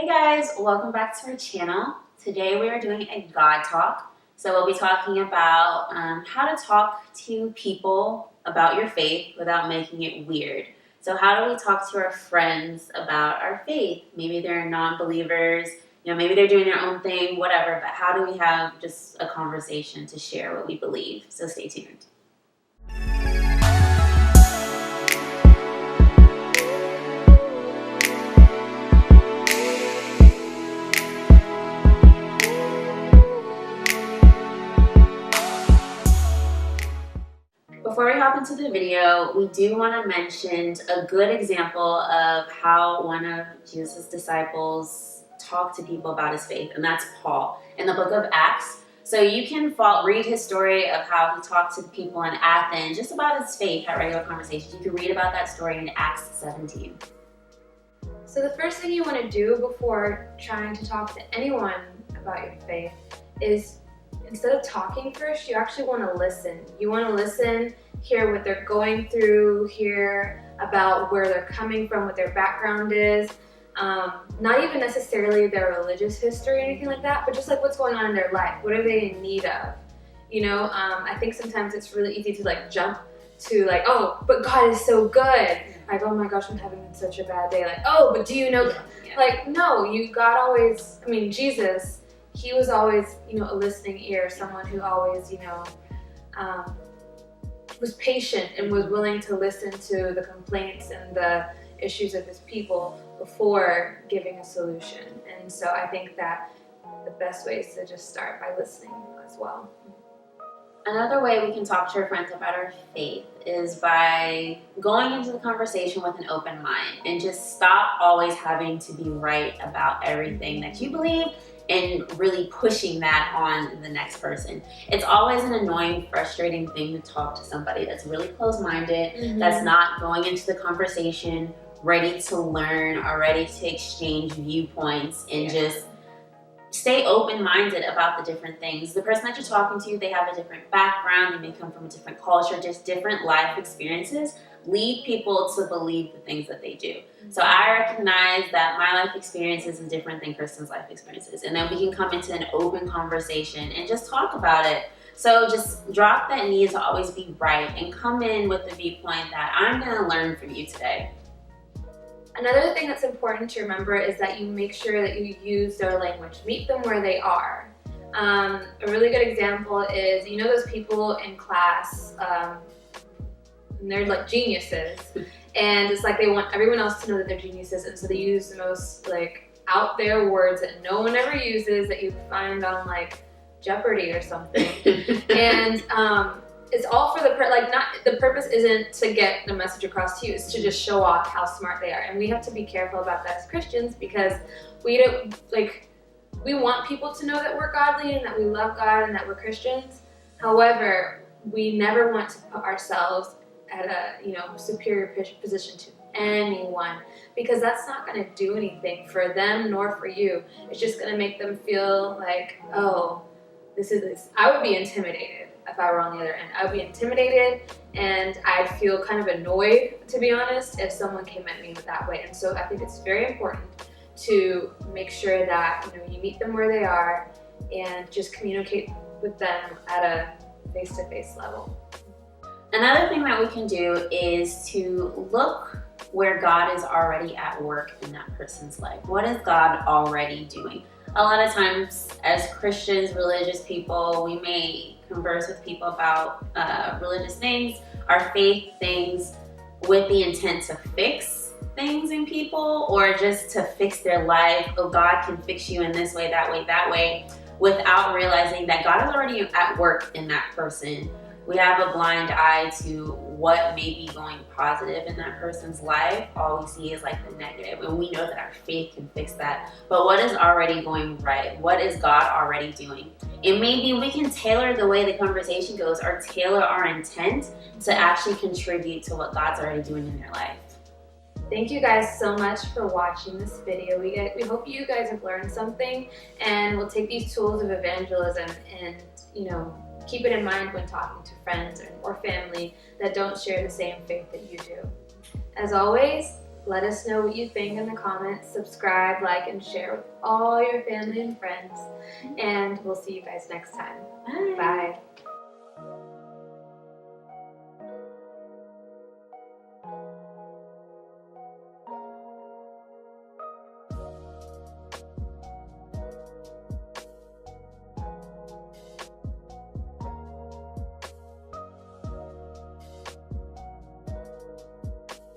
Hey guys, welcome back to our channel. Today we are doing a God Talk. So we'll be talking about how to talk to people about your faith without making it weird. So how do we talk to our friends about our faith? Maybe they're non-believers, maybe they're doing their own thing, whatever, but how do we have just a conversation to share what we believe? So stay tuned. Before we hop into the video, we do want to mention a good example of how one of Jesus' disciples talked to people about his faith, and that's Paul in the book of Acts. So you can read his story of how he talked to the people in Athens just about his faith at regular conversations. You can read about that story in Acts 17. So the first thing you want to do before trying to talk to anyone about your faith is, instead of talking first, you actually want to listen. You want to listen, hear what they're going through, hear about where they're coming from, what their background is. Not even necessarily their religious history or anything like that, but just like what's going on in their life. What are they in need of? I think sometimes it's really easy to jump to oh, but God is so good. Like, oh my gosh, I'm having such a bad day. Like, oh, but do you know? Yeah. No, God always, Jesus, he was always, a listening ear, someone who always, was patient and was willing to listen to the complaints and the issues of his people before giving a solution. And so I think that the best way is to just start by listening as well. Another way we can talk to our friends about our faith is by going into the conversation with an open mind and just stop always having to be right about everything that you believe and really pushing that on the next person. It's always an annoying, frustrating thing to talk to somebody that's really closed-minded, that's not going into the conversation ready to learn or ready to exchange viewpoints and just stay open-minded about the different things. The person that you're talking to, they have a different background, they may come from a different culture, just different life experiences lead people to believe the things that they do. So I recognize that my life experiences is different than Kristen's life experiences, and then we can come into an open conversation and just talk about it. So just drop that need to always be right and come in with the viewpoint that I'm going to learn from you today. Another thing that's important to remember is that you make sure that you use their language. Meet them where they are. A really good example is, those people in class, and they're like geniuses, and it's like they want everyone else to know that they're geniuses, and so they use the most out there words that no one ever uses, that you find on Jeopardy or something. And it's all for the purpose isn't to get the message across to you, it's to just show off how smart they are. And we have to be careful about that as Christians, because we want people to know that we're godly and that we love God and that we're Christians. However, we never want to put ourselves at a superior position to anyone, because that's not going to do anything for them nor for you. It's just going to make them feel like, oh, this. I would be intimidated if I were on the other end. I would be intimidated, and I'd feel kind of annoyed, to be honest, if someone came at me that way. And so I think it's very important to make sure that you meet them where they are and just communicate with them at a face-to-face level. Another thing that we can do is to look where God is already at work in that person's life. What is God already doing? A lot of times as Christians, religious people, we may converse with people about religious things, our faith things, with the intent to fix things in people or just to fix their life. Oh, God can fix you in this way, that way, without realizing that God is already at work in that person. We have a blind eye to what may be going positive in that person's life. All we see is the negative, and we know that our faith can fix that. But what is already going right? What is God already doing? And maybe we can tailor the way the conversation goes, or tailor our intent to actually contribute to what God's already doing in their life. Thank you guys so much for watching this video. We hope you guys have learned something, and we'll take these tools of evangelism and keep it in mind when talking to friends or family that don't share the same faith that you do. As always, Let us know what you think in the comments. Subscribe, like, and share with all your family and friends. And we'll see you guys next time. Bye. Bye.